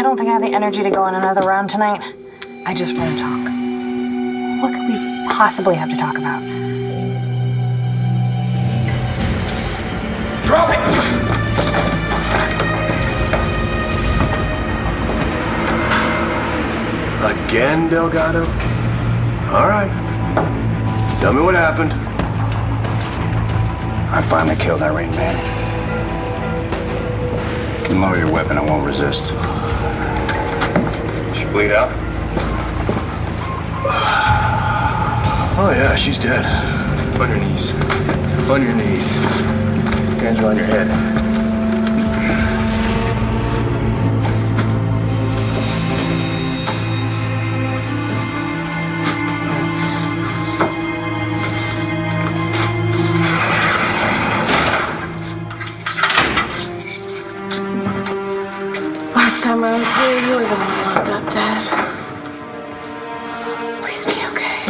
I don't think I have the energy to go on another round tonight. I just want to talk. What could we possibly have to talk about? Drop it! Again, Delgado? All right. Tell me what happened. I finally killed Irene, man. You can lower your weapon, I won't resist. She bleed out? Oh yeah, she's dead. On your knees. On your knees. Hands are on your head. Last time I was here, you were the one locked up, Dad. Please be okay.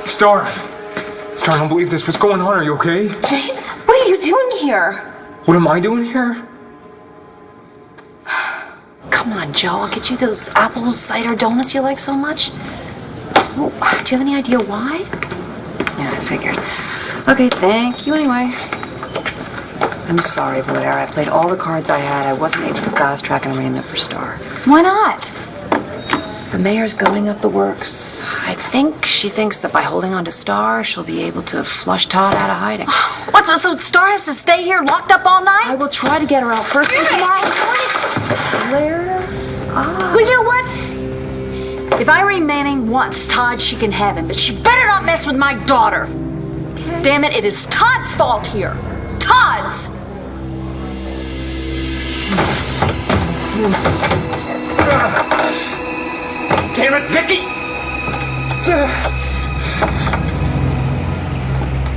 Star, I don't believe this. What's going on? Are you okay? James, what are you doing here? What am I doing here? Come on, Joe. I'll get you those apple cider donuts you like so much. Oh, do you have any idea why? Yeah, I figured. Okay, thank you anyway. I'm sorry, Blair. I played all the cards I had. I wasn't able to fast track an arraignment for Star. Why not? The mayor's gunning up the works. I think she thinks that by holding on to Star, she'll be able to flush Todd out of hiding. What, so Star has to stay here locked up all night? I will try to get her out first thing tomorrow morning. Blair, Well, you know what? If Irene Manning wants Todd, she can have him, but she better not mess with my daughter. Okay. Damn it, it is Todd's fault here. Todd's! Damn it, Vicky!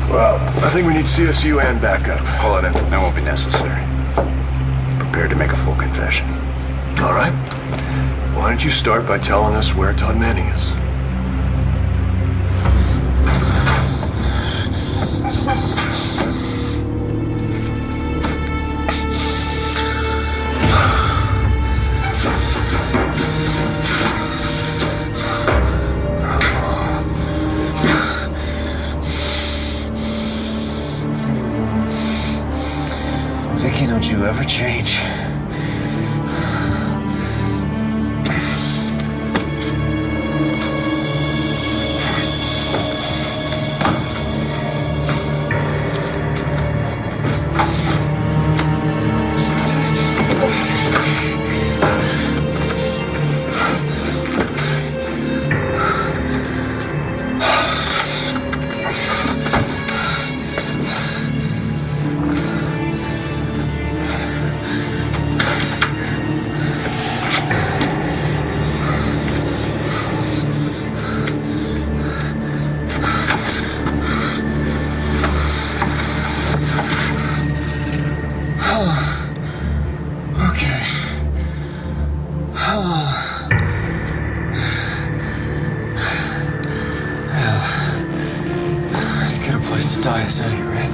Well, I think we need CSU and backup. Pull it in. That won't be necessary. Prepared to make a full confession. All right. Why don't you start by telling us where Todd Manning is? Vicky, don't you ever change. Die is out of your head.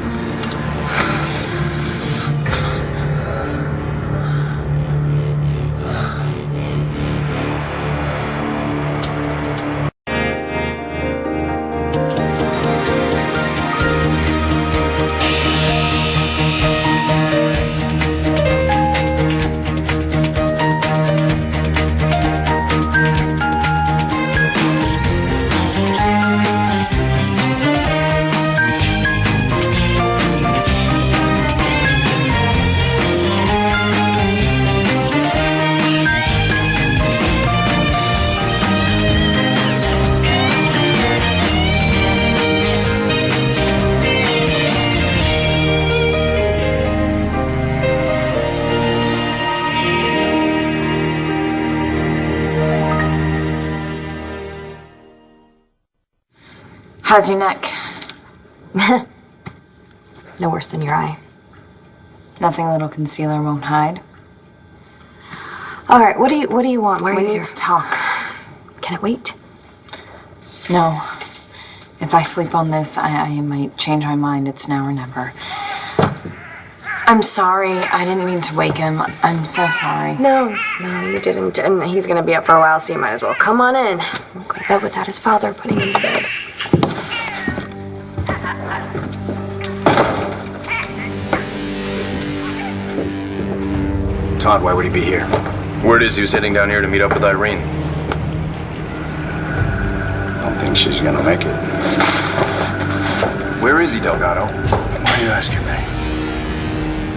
How's your neck? No worse than your eye. nothing little concealer won't hide. All right, what do you want? Why are we you need here? to talk. Can it wait? No. If I sleep on this, I might change my mind. It's now or never. I'm sorry. I didn't mean to wake him. I'm so sorry. No, you didn't. And he's gonna be up for a while, so you might as well come on in. We'll go to bed without his father putting him to bed. Todd, why would he be here? Word is he was heading down here to meet up with Irene. Don't think she's gonna make it. Where is he, Delgado? Why are you asking me?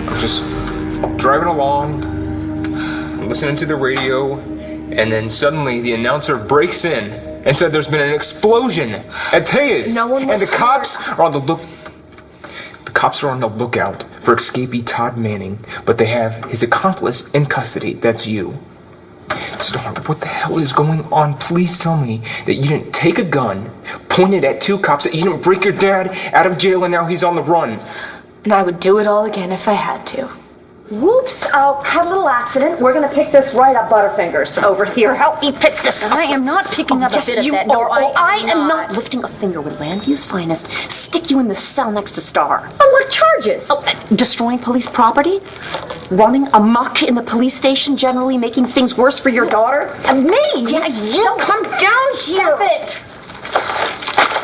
I'm just driving along, listening to the radio, and then suddenly the announcer breaks in and said there's been an explosion at Tea's. No one was and the cops are on the look. The cops are on the lookout for escapee Todd Manning, but they have his accomplice in custody. That's you. Star, what the hell is going on? Please tell me that you didn't take a gun, point it at two cops, that you didn't break your dad out of jail and now he's on the run. And I would do it all again if I had to. Whoops, had a little accident. We're gonna pick this right up, Butterfingers. Over here, help me pick this up. I am not picking up a bit of you that. are. No, I am not lifting a finger with Landview's finest. Stick you in the cell next to Star. On what charges? Oh, destroying police property? Running amok in the police station, generally making things worse for your daughter? Me? Yeah, you. Don't come down here. Stop it.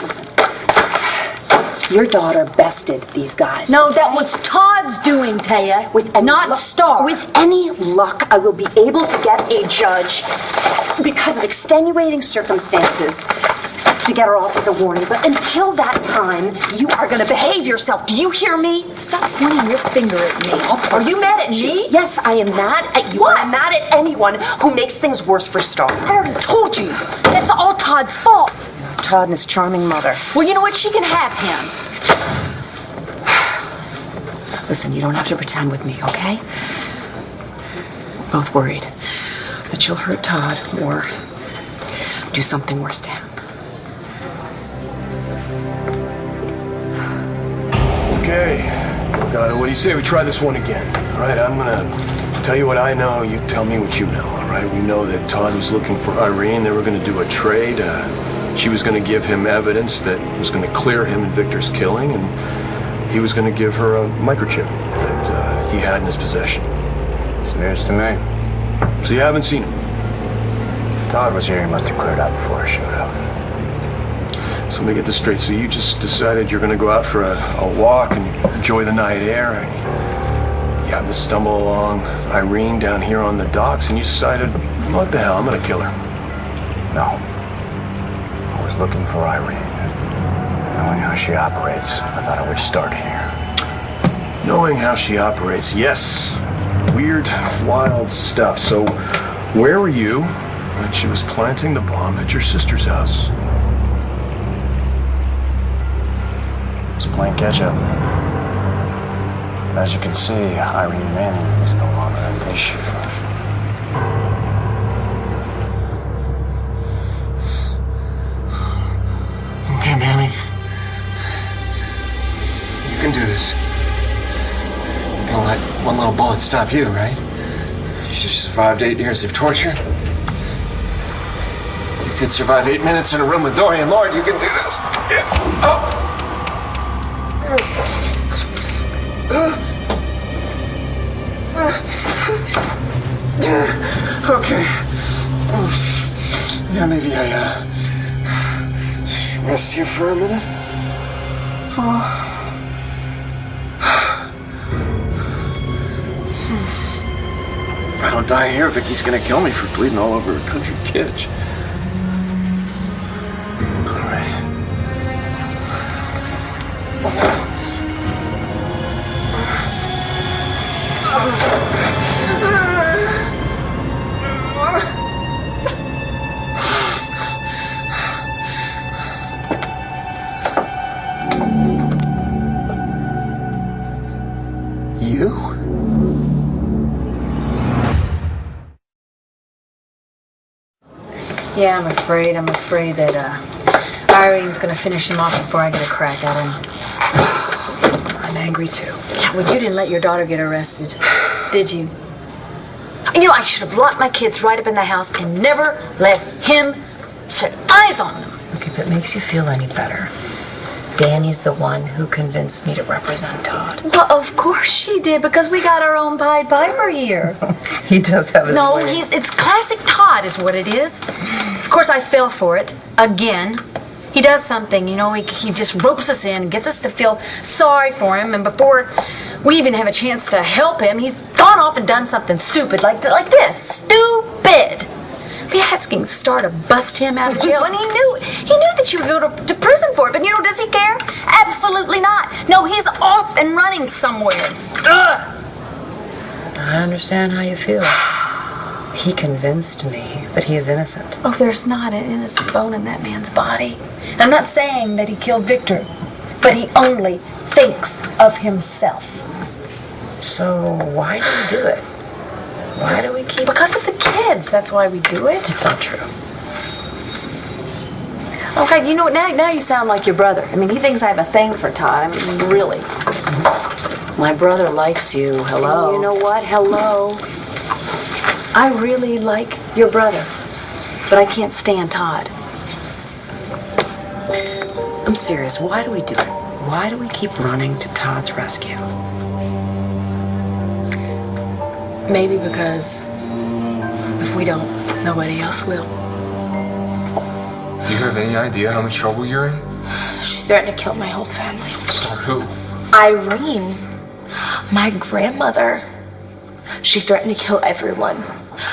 Listen. Your daughter bested these guys. No, that was Todd's doing, Taya. Not Star. With any luck, I will be able to get a judge because of extenuating circumstances to get her off with a warning. But until that time, you are going to behave yourself. Do you hear me? Stop pointing your finger at me. Are you mad at me? Yes, I am mad at you. What? I'm mad at anyone who makes things worse for Star. I already told you. That's all Todd's fault. Todd and his charming mother. Well, you know what? She can have him. Listen, you don't have to pretend with me, okay? We're both worried that you'll hurt Todd or do something worse to him. Okay. Delgado, what do you say we try this one again? All right, I'm gonna tell you what I know, you tell me what you know, all right? We know that Todd was looking for Irene. They were gonna do a trade. She was gonna give him evidence that was gonna clear him in Victor's killing, and he was gonna give her a microchip that he had in his possession. It's news to me. So you haven't seen him? If Todd was here, he must have cleared out before I showed up. So let me get this straight. So you just decided you're gonna go out for a walk and enjoy the night air, and you happened to stumble along Irene down here on the docks, and you decided, what the hell, I'm gonna kill her. No. I was looking for Irene. Knowing how she operates, I thought I would start here. Knowing how she operates, yes. Weird, wild stuff. So where were you when she was planting the bomb at your sister's house? It's playing catch up. As you can see, Irene Manning is no longer an issue. Okay, Manning. You can do this. You're gonna let one little bullet stop you, right? You just survived 8 years of torture. You could survive 8 minutes in a room with Dorian Lord. You can do this. Yeah. Oh. Okay. Yeah, maybe I rest here for a minute. If I don't die here, Vicky's gonna kill me for bleeding all over her country kitchen. All right. You? Yeah, I'm afraid that Irene's gonna finish him off before I get a crack at him. I'm angry too. Yeah, well, you didn't let your daughter get arrested, did you? You know, I should have locked my kids right up in the house and never let him set eyes on them. Look, if it makes you feel any better, Danny's the one who convinced me to represent Todd. Well, of course she did, because we got our own Pied Piper here. He does have his No, ways. it's classic Todd is what it is. Of course I fell for it. Again. He does something, you know, he just ropes us in, gets us to feel sorry for him, and before we even have a chance to help him, he's gone off and done something stupid like this. Stupid! We asking Star to bust him out of jail, and he knew that you would go to prison for it, but you know, does he care? Absolutely not. No, he's off and running somewhere. Ugh. I understand how you feel. He convinced me that he is innocent. Oh, there's not an innocent bone in that man's body. I'm not saying that he killed Victor, but he only thinks of himself. So why do we do it? Why do we keep... Because of the kids, that's why we do it. It's not true. Okay, you know what, now you sound like your brother. I mean, he thinks I have a thing for Todd. I mean, really. My brother likes you. Hello. You know what? Hello. I really like your brother, but I can't stand Todd. I'm serious. Why do we do it? Why do we keep running to Todd's rescue? Maybe because if we don't, nobody else will. Do you have any idea how much trouble you're in? She threatened to kill my whole family. Star, who? Irene, my grandmother. She threatened to kill everyone.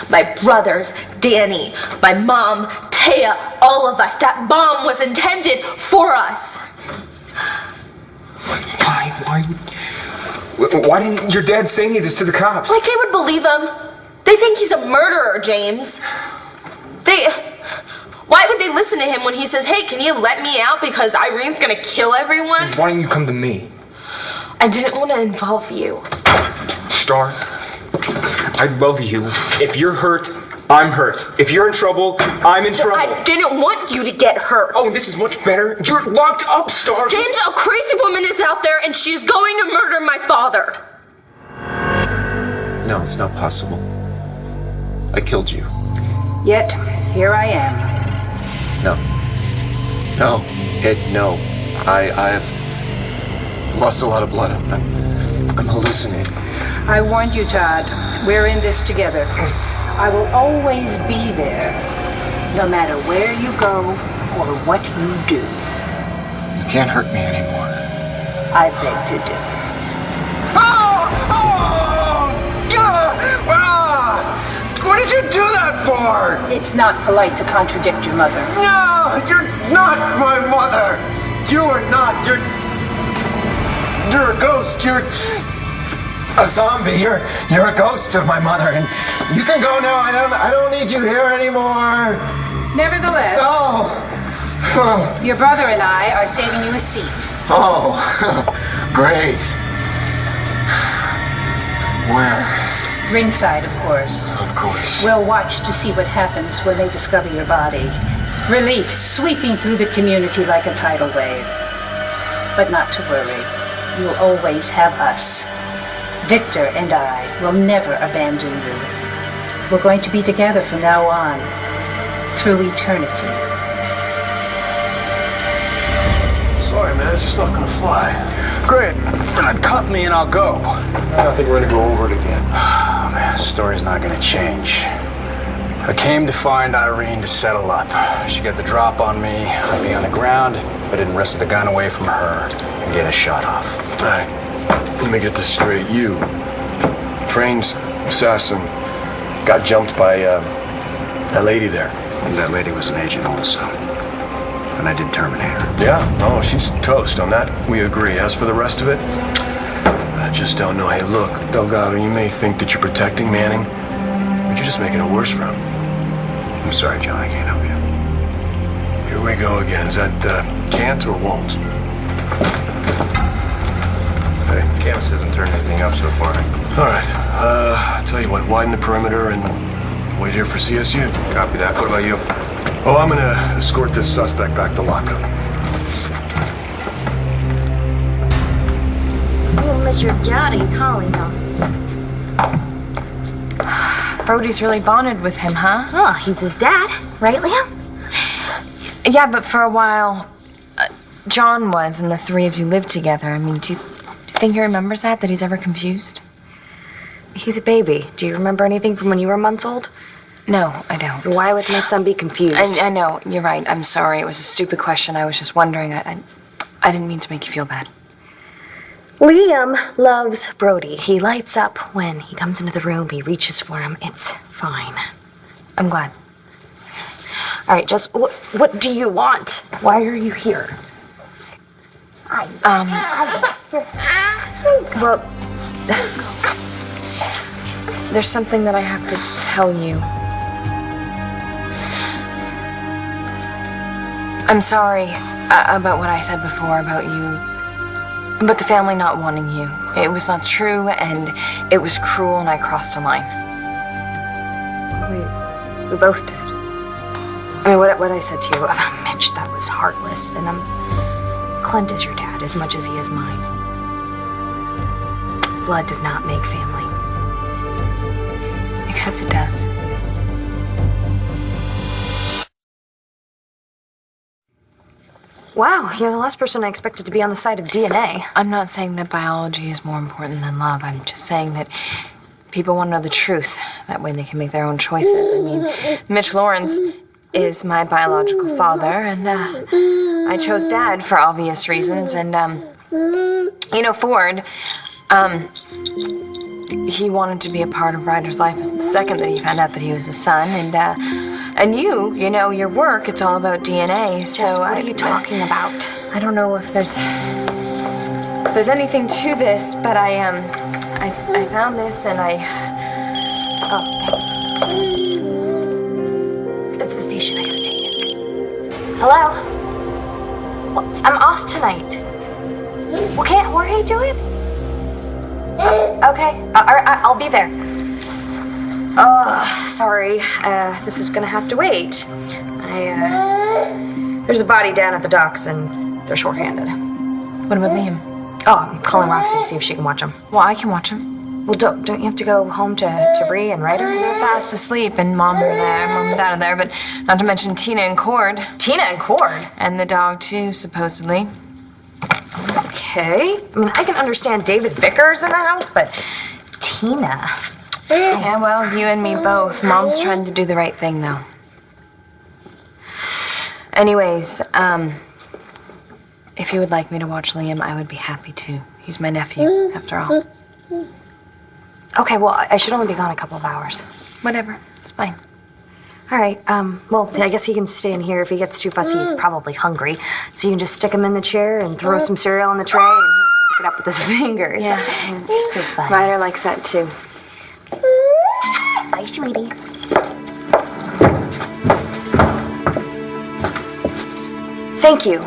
My brothers, Danny, my mom, Taya, all of us. That bomb was intended for us. Why didn't your dad say any of this to the cops? Like they would believe him. They think he's a murderer, James. Why would they listen to him when he says, hey, can you let me out because Irene's gonna kill everyone? Why didn't you come to me? I didn't want to involve you. Star, I love you. If you're hurt, I'm hurt. If you're in trouble, I'm in trouble. I didn't want you to get hurt. Oh, this is much better. You're locked up, Star. James, a crazy woman is out there and she's going to murder my father. No, it's not possible. I killed you. Yet, here I am. No. No. Ed, no. I've lost a lot of blood. I'm hallucinating. I warned you, Todd. We're in this together. I will always be there, no matter where you go or what you do. You can't hurt me anymore. I beg to differ. What did you do that for? It's not polite to contradict your mother. No, you're not my mother. You are not. You're a ghost. You're a zombie. You're a ghost of my mother, and you can go now. I don't need you here anymore. Nevertheless, your brother and I are saving you a seat. Oh, great. Where? Ringside, of course. Of course. We'll watch to see what happens when they discover your body. Relief sweeping through the community like a tidal wave. But not to worry. You'll always have us. Victor and I will never abandon you. We're going to be together from now on, through eternity. Sorry, man, it's just not gonna fly. Great. Cuff me and I'll go. I think we're gonna go over it again. Oh, man, this story's not gonna change. I came to find Irene to settle up. She got the drop on me, left me on the ground. If I didn't wrestle the gun away from her and get a shot off. All right, let me get this straight. You, trained assassin, got jumped by that lady there. And that lady was an agent also. And I did terminate her. Yeah, oh, she's toast. On that, we agree. As for the rest of it, I just don't know. Hey, look, Delgado, you may think that you're protecting Manning, but you're just making it worse for him. I'm sorry, John, I can't help you. Here we go again. Is that can't or won't? Hey. Camus hasn't turned anything up so far. All right. I'll tell you what, widen the perimeter and wait here for CSU. Copy that. What about you? Oh, I'm gonna escort this suspect back to lockup. We'll miss your daddy, Holly, now. Brody's really bonded with him, huh? Oh, he's his dad, right, Liam? Yeah, but for a while, John was and the three of you lived together. I mean, do you think he remembers that he's ever confused? He's a baby. Do you remember anything from when you were months old? No, I don't. So why would my son be confused? I know, you're right. I'm sorry. It was a stupid question. I was just wondering. I didn't mean to make you feel bad. Liam loves Brody. He lights up when he comes into the room. He reaches for him. It's fine. I'm glad. All right, Jess, what do you want? Why are you here? Well, there's something that I have to tell you. I'm sorry about what I said before about you, but the family not wanting you. It was not true, and it was cruel, and I crossed a line. We both did. I mean, what I said to you about Mitch, that was heartless, and Clint is your dad as much as he is mine. Blood does not make family. Except it does. Wow, you're the last person I expected to be on the side of DNA. I'm not saying that biology is more important than love. I'm just saying that people want to know the truth. That way they can make their own choices. I mean, Mitch Lawrence is my biological father, and I chose Dad for obvious reasons. And, Ford, he wanted to be a part of Ryder's life the second that he found out that he was a son. And you, your work, it's all about DNA, so Jess, what are you talking about? I don't know if there's anything to this, but I found this and It's the station, I gotta take it. Hello? Well, I'm off tonight. Well, can't Jorge do it? Okay, I'll be there. Sorry, this is gonna have to wait. There's a body down at the docks and they're short-handed. What about Liam? Oh, I'm calling Roxy to see if she can watch him. Well, I can watch him. Well, don't you have to go home to Bree and Ryder? They're fast asleep, and Mom and Dad are there, but not to mention Tina and Cord. Tina and Cord? And the dog, too, supposedly. Okay. I mean, I can understand David Vickers in the house, but Tina... Yeah, well, you and me both. Mom's trying to do the right thing, though. Anyways, if you would like me to watch Liam, I would be happy to. He's my nephew, after all. Okay, well, I should only be gone a couple of hours. Whatever, it's fine. All right, well, I guess he can stay in here. If he gets too fussy, he's probably hungry. So you can just stick him in the chair and throw some cereal on the tray, and he likes to pick it up with his fingers. Yeah. You're so fun. Ryder likes that, too. Bye, sweetie. Thank you.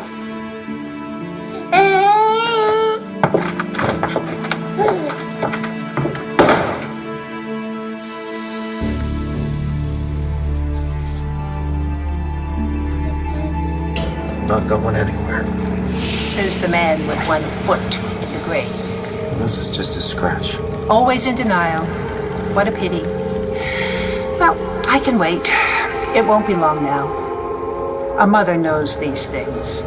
Not going anywhere. Says the man with 1 foot in the grave. This is just a scratch. Always in denial. What a pity. Well, I can wait. It won't be long now. A mother knows these things.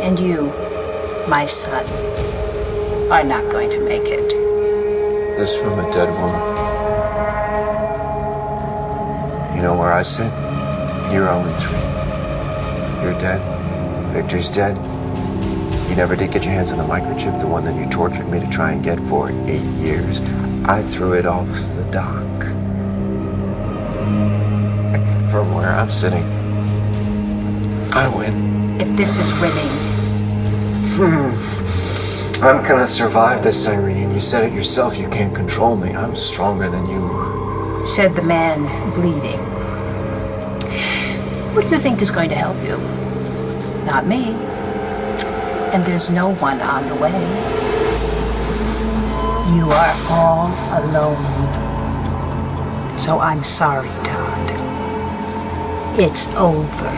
And you, my son, are not going to make it. This from a dead woman. You know where I sit? You're 0-3. You're dead. Victor's dead. You never did get your hands on the microchip, the one that you tortured me to try and get for 8 years. I threw it off the dock. From where I'm sitting, I win. If this is winning, I'm gonna survive this, Irene. You said it yourself, you can't control me. I'm stronger than you are. said the man bleeding. What do you think is going to help you? Not me. And there's no one on the way. You are all alone. So I'm sorry, Todd. It's over.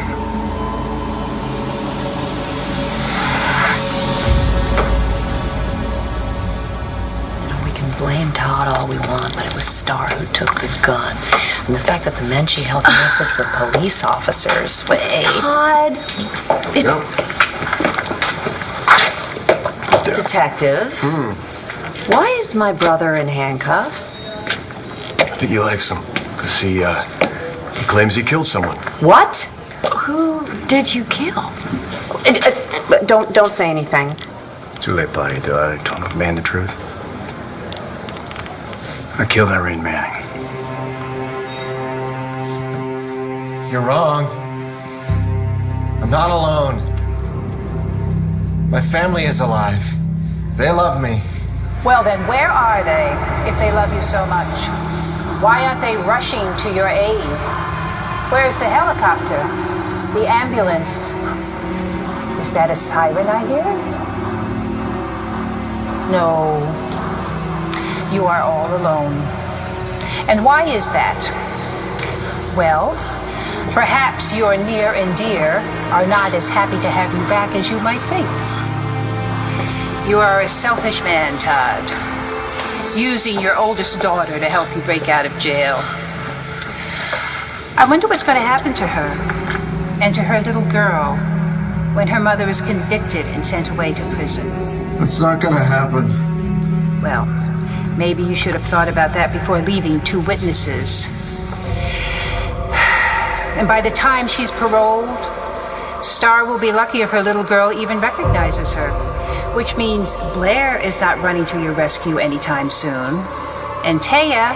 We can blame Todd all we want, but it was Starr who took the gun. And the fact that the men she held hostage were police officers. Todd, it's Detective, why is my brother in handcuffs? I think he likes him because he claims he killed someone. What? Who did you kill? Don't say anything. It's too late, buddy. I told McMahon the truth. I killed Irene Manning. You're wrong. I'm not alone. My family is alive. They love me. Well, then where are they if they love you so much? Why aren't they rushing to your aid? Where's the helicopter? The ambulance? Is that a siren I hear? No. You are all alone. And why is that? Well, perhaps your near and dear are not as happy to have you back as you might think. You are a selfish man, Todd, using your oldest daughter to help you break out of jail. I wonder what's going to happen to her and to her little girl when her mother is convicted and sent away to prison. That's not gonna happen. Well, maybe you should have thought about that before leaving 2 witnesses. And by the time she's paroled, Star will be lucky if her little girl even recognizes her. Which means Blair is not running to your rescue anytime soon. And Taya,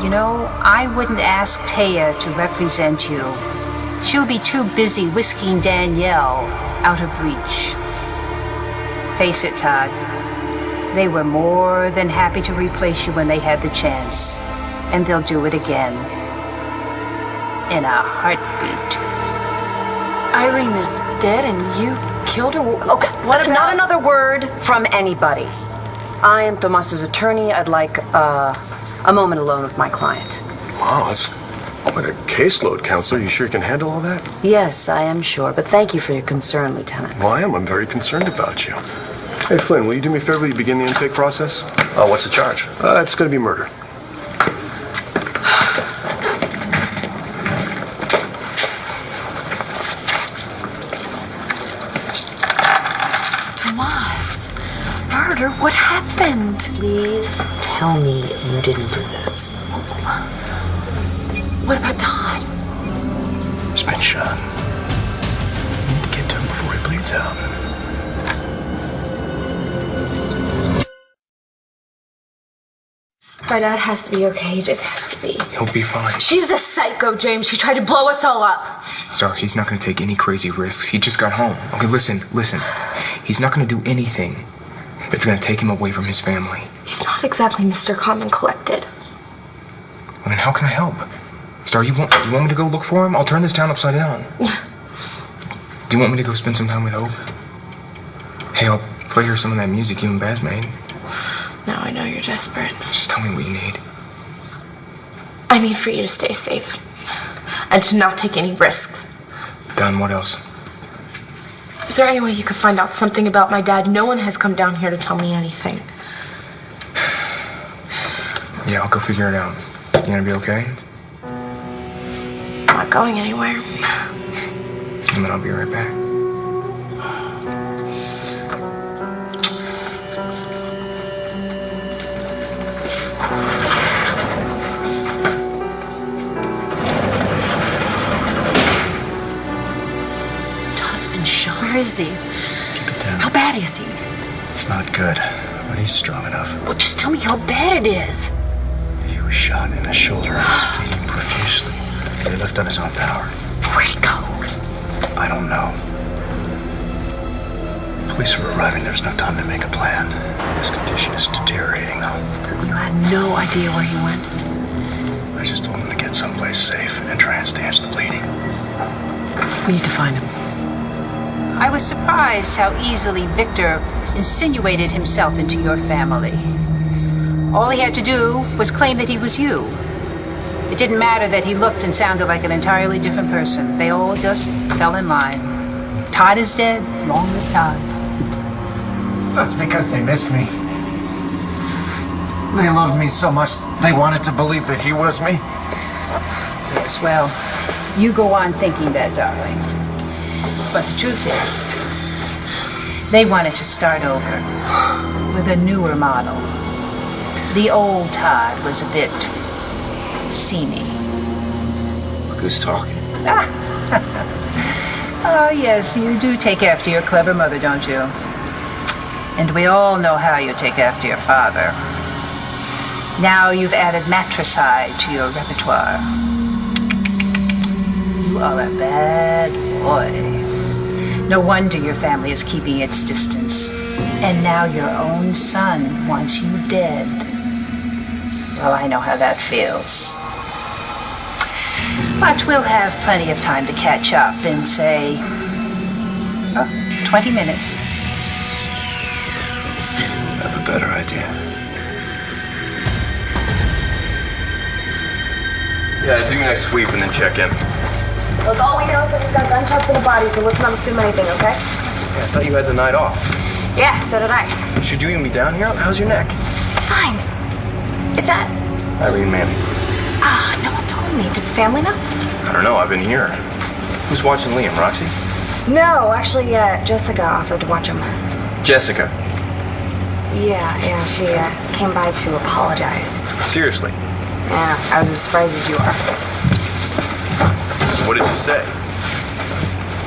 you know, I wouldn't ask Taya to represent you. She'll be too busy whisking Danielle out of reach. Face it, Todd. They were more than happy to replace you when they had the chance. And they'll do it again. In a heartbeat. Irene is dead and you killed her? Okay, What about... not another word from anybody. I am Tomas's attorney. I'd like a moment alone with my client. Wow, that's quite a caseload, Counselor. You sure you can handle all that? Yes, I am sure, but thank you for your concern, Lieutenant. Well, I am. I'm very concerned about you. Hey, Flynn, will you do me a favor? Will you begin the intake process? What's the charge? It's going to be murder. Tomas, murder? What happened? Please tell me you didn't do this. What about Todd? He's been shot. We need to get to him before he bleeds out. My dad has to be okay. He just has to be. He'll be fine. She's a psycho, James. She tried to blow us all up. Sir, he's not going to take any crazy risks. He just got home. Okay, listen. He's not going to do anything that's going to take him away from his family. He's not exactly Mr. Calm and Collected. Well, then how can I help? Star, you want me to go look for him? I'll turn this town upside down. Do you want me to go spend some time with Hope? Hey, I'll play her some of that music you and Baz made. Now I know you're desperate. Just tell me what you need. I need for you to stay safe. And to not take any risks. Done. What else? Is there any way you could find out something about my dad? No one has come down here to tell me anything. Yeah, I'll go figure it out. You gonna be okay? I'm not going anywhere. And then I'll be right back. Todd's been shot. Where is he? Keep it down. How bad is he? It's not good, but he's strong enough. Well, just tell me how bad it is. He was shot in the shoulder and he's bleeding profusely. But he left on his own power. Where'd he go? I don't know. Police were arriving. There's no time to make a plan. His condition is deteriorating, though. So you had no idea where he went? I just told him to get someplace safe and try and stanch the bleeding. We need to find him. I was surprised how easily Victor insinuated himself into your family. All he had to do was claim that he was you. It didn't matter that he looked and sounded like an entirely different person. They all just fell in line. Todd is dead. Long live Todd. That's because they missed me. They loved me so much, they wanted to believe that he was me. Yes, well, you go on thinking that, darling. But the truth is, They wanted to start over with a newer model. The old Todd was a bit seamy. Look who's talking. Oh, yes, you do take after your clever mother, don't you? And we all know how you take after your father. Now you've added matricide to your repertoire. You are a bad boy. No wonder your family is keeping its distance. And now your own son wants you dead. Well, I know how that feels. But we'll have plenty of time to catch up in, say, 20 minutes. I have a better idea. Yeah, do your next sweep and then check in. Look, all we know is that we've got gunshots in the body, so let's not assume anything, okay? Yeah, I thought you had the night off. Yeah, so did I. Should you even be down here? How's your neck? It's fine. Is that... Irene, ma'am. No one told me. Does the family know? I don't know, I've been here. Who's watching Liam, Roxy? No, actually, Jessica offered to watch him. Jessica. Yeah, she came by to apologize. Seriously? Yeah, I was as surprised as you are. What did you say?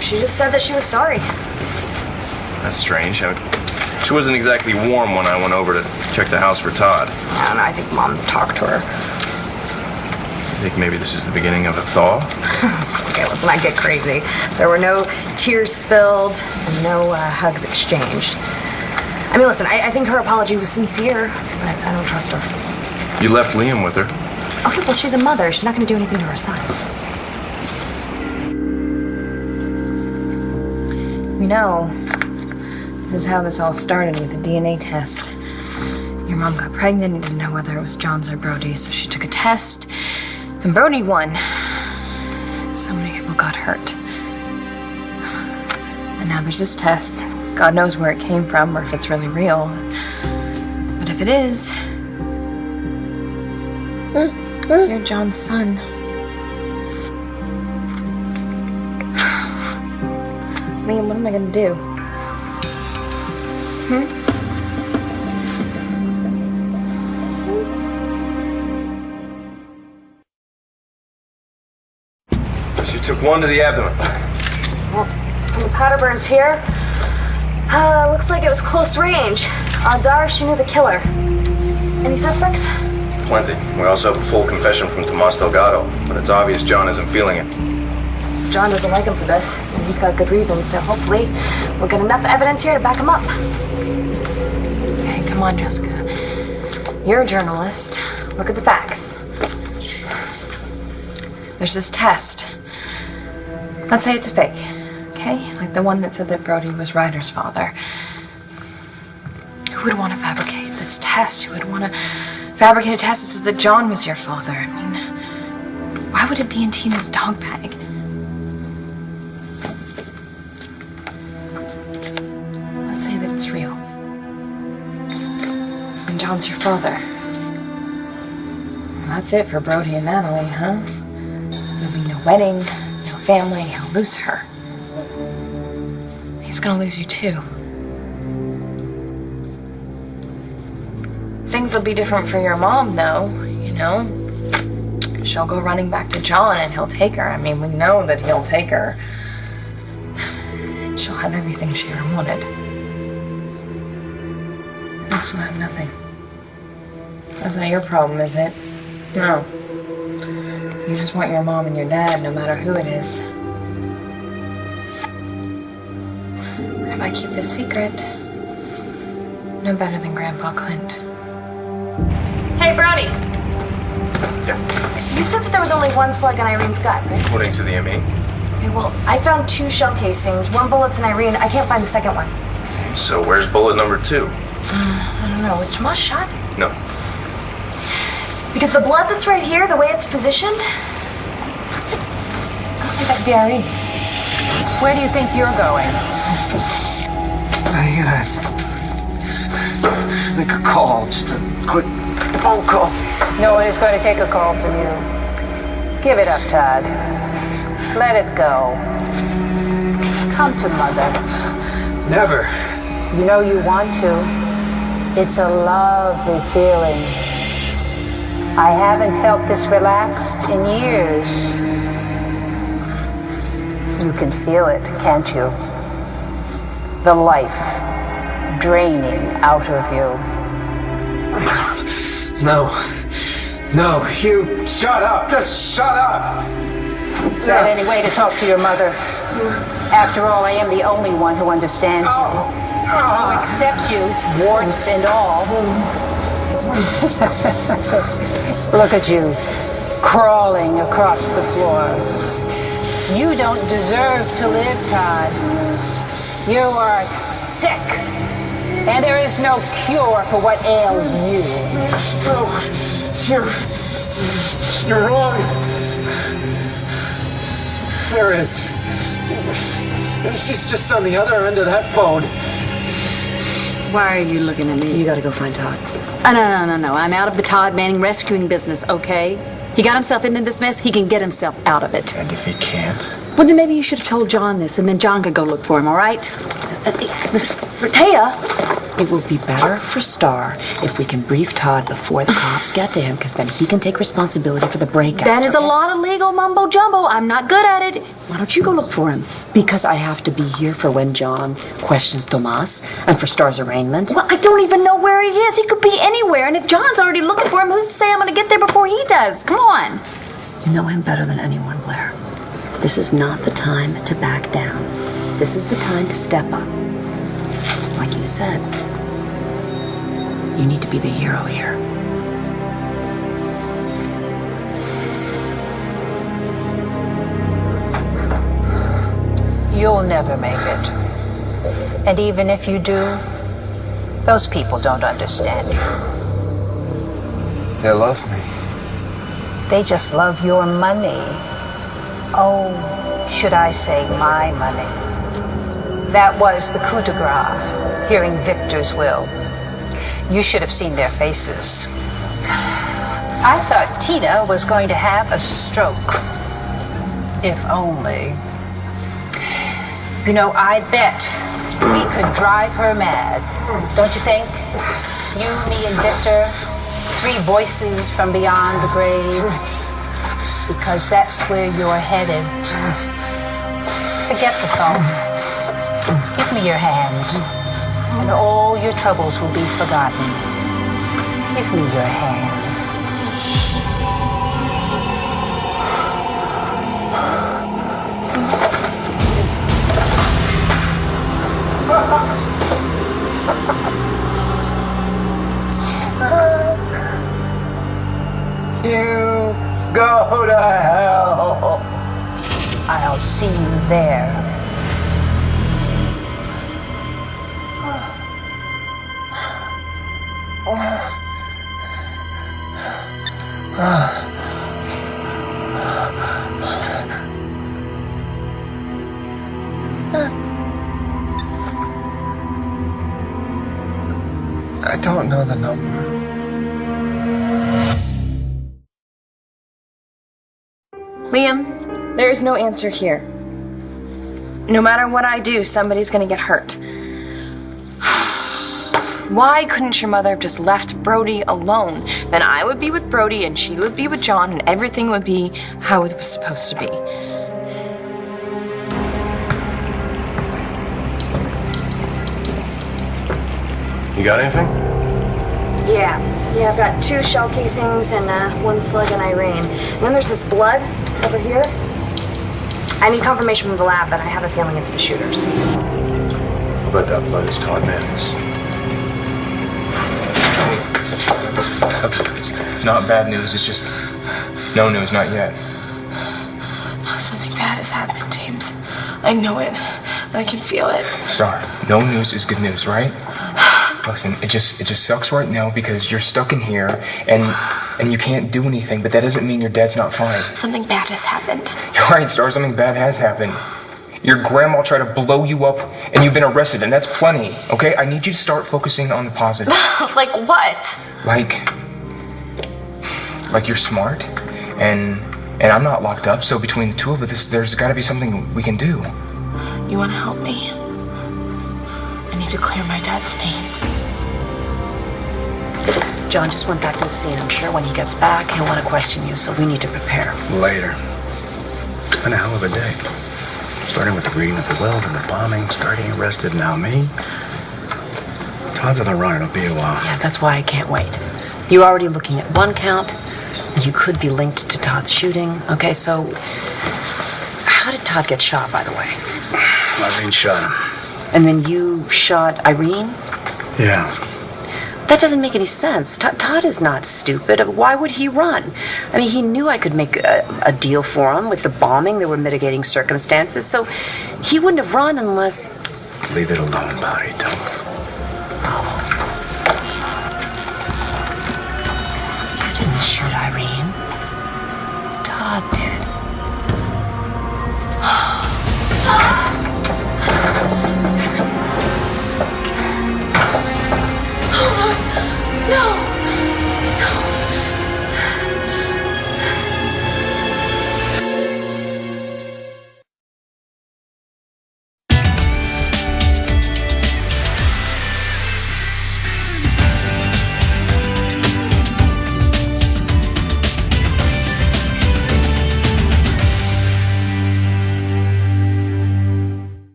She just said that she was sorry. That's strange. She wasn't exactly warm when I went over to check the house for Todd. I don't know, I think Mom talked to her. I think maybe this is the beginning of a thaw? Okay, let's not get crazy. There were no tears spilled and no hugs exchanged. I mean, listen, I think her apology was sincere, but I don't trust her. You left Liam with her. Okay, well, she's a mother. She's not going to do anything to her son. You know, this is how this all started with the DNA test. Your mom got pregnant and didn't know whether it was John's or Brody's, so she took a test, and Brody won. So many people got hurt. And now there's this test. God knows where it came from or if it's really real. But if it is, you're John's son. Liam, what am I gonna do? She took one to the abdomen. Well, from the powder burns here, looks like it was close range. Odds are she knew the killer. Any suspects? Plenty. We also have a full confession from Tomas Delgado, but it's obvious John isn't feeling it. John doesn't like him for this, and he's got good reasons, so hopefully we'll get enough evidence here to back him up. Okay, come on, Jessica. You're a journalist. Look at the facts. There's this test. Let's say it's a fake, okay? Like the one that said that Brody was Ryder's father. Who would want to fabricate this test? Who would want to fabricate a test that says that John was your father? I mean, why would it be in Tina's dog bag? Let's say that it's real. And John's your father. Well, that's it for Brody and Natalie, huh? There'll be no wedding, no family, he'll lose her. He's gonna lose you too. Things will be different for your mom, though, you know? She'll go running back to John and he'll take her. I mean, we know that he'll take her. She'll have everything she ever wanted. I also have nothing. That's not your problem, is it? No. You just want your mom and your dad, no matter who it is. If I keep this secret, no better than Grandpa Clint. Hey, Brody. Yeah. You said that there was only one slug in Irene's gut, right? According to the ME. Okay, well, I found 2 shell casings. One bullet's in Irene. I can't find the second one. So where's bullet number 2? I don't know. Was Tomas shot? No. Because the blood that's right here, the way it's positioned, I don't think that could be Irene's. Where do you think you're going? I gotta make a call, just a quick phone call. No one is going to take a call from you. Give it up, Todd. Let it go. Come to Mother. Never. You know you want to. It's a lovely feeling. I haven't felt this relaxed in years. You can feel it, can't you? The life draining out of you. No, you shut up. Just shut up. Is that any way to talk to your mother? After all, I am the only one who understands you, who accepts you, warts and all. Look at you, crawling across the floor. You don't deserve to live, Todd. You are sick, and there is no cure for what ails you. No, you're wrong. There is. She's just on the other end of that phone. Why are you looking at me? You gotta go find Todd. No. I'm out of the Todd Manning rescuing business, okay? He got himself into this mess, he can get himself out of it. And if he can't? Well, then maybe you should have told John this, and then John could go look for him, all right? Taya! It will be better for Star if we can brief Todd before the cops get to him, because then he can take responsibility for the breakout. That is a lot of legal mumbo-jumbo. I'm not good at it. Why don't you go look for him? Because I have to be here for when John questions Tomas and for Star's arraignment. Well, I don't even know where he is. He could be anywhere, and if John's already looking for him, who's to say I'm going to get there before he does? Come on. You know him better than anyone, Blair. This is not the time to back down. This is the time to step up. Like you said, you need to be the hero here. You'll never make it. And even if you do, those people don't understand you. They love me. They just love your money. Oh, should I say my money? That was the coup de grace, hearing Victor's will. You should have seen their faces. I thought Tina was going to have a stroke. If only. You know, I bet we could drive her mad. Don't you think? You, me, and Victor, 3 voices from beyond the grave. Because that's where you're headed. Forget the phone. Give me your hand, and all your troubles will be forgotten. Give me your hand. You go to hell. I'll see you there. I don't know the number. Liam, there is no answer here. No matter what I do, somebody's gonna get hurt. Why couldn't your mother have just left Brody alone? Then I would be with Brody and she would be with John and everything would be how it was supposed to be. You got anything? Yeah, I've got 2 shell casings and 1 slug in Irene. And then there's this blood over here. I need confirmation from the lab, but I have a feeling it's the shooters. I bet that blood is Todd Manning's. It's not bad news, it's just no news, not yet. Something bad has happened, James. I know it, and I can feel it. Star, no news is good news, right? Listen, it just sucks right now because you're stuck in here and you can't do anything, but that doesn't mean your dad's not fine. Something bad has happened. You're right, Star, something bad has happened. Your grandma tried to blow you up and you've been arrested, and that's plenty, okay? I need you to start focusing on the positive. Like what? Like you're smart and I'm not locked up, so between the 2 of us, there's gotta be something we can do. You want to help me? I need to clear my dad's name. John just went back to the scene. I'm sure when he gets back, he'll want to question you, so we need to prepare. Later. It's been a hell of a day. Starting with the reading of the will, then the bombing, starting arrested, now me. Todd's on the run, it'll be a while. Yeah, that's why I can't wait. You're already looking at one count. You could be linked to Todd's shooting. Okay, so how did Todd get shot, by the way? Irene shot him. And then you shot Irene? Yeah. That doesn't make any sense. Todd is not stupid. Why would he run? I mean, he knew I could make a deal for him. With the bombing, there were mitigating circumstances, so he wouldn't have run unless... Leave it alone, Bobby. Don't. You didn't shoot Irene. Todd did. No!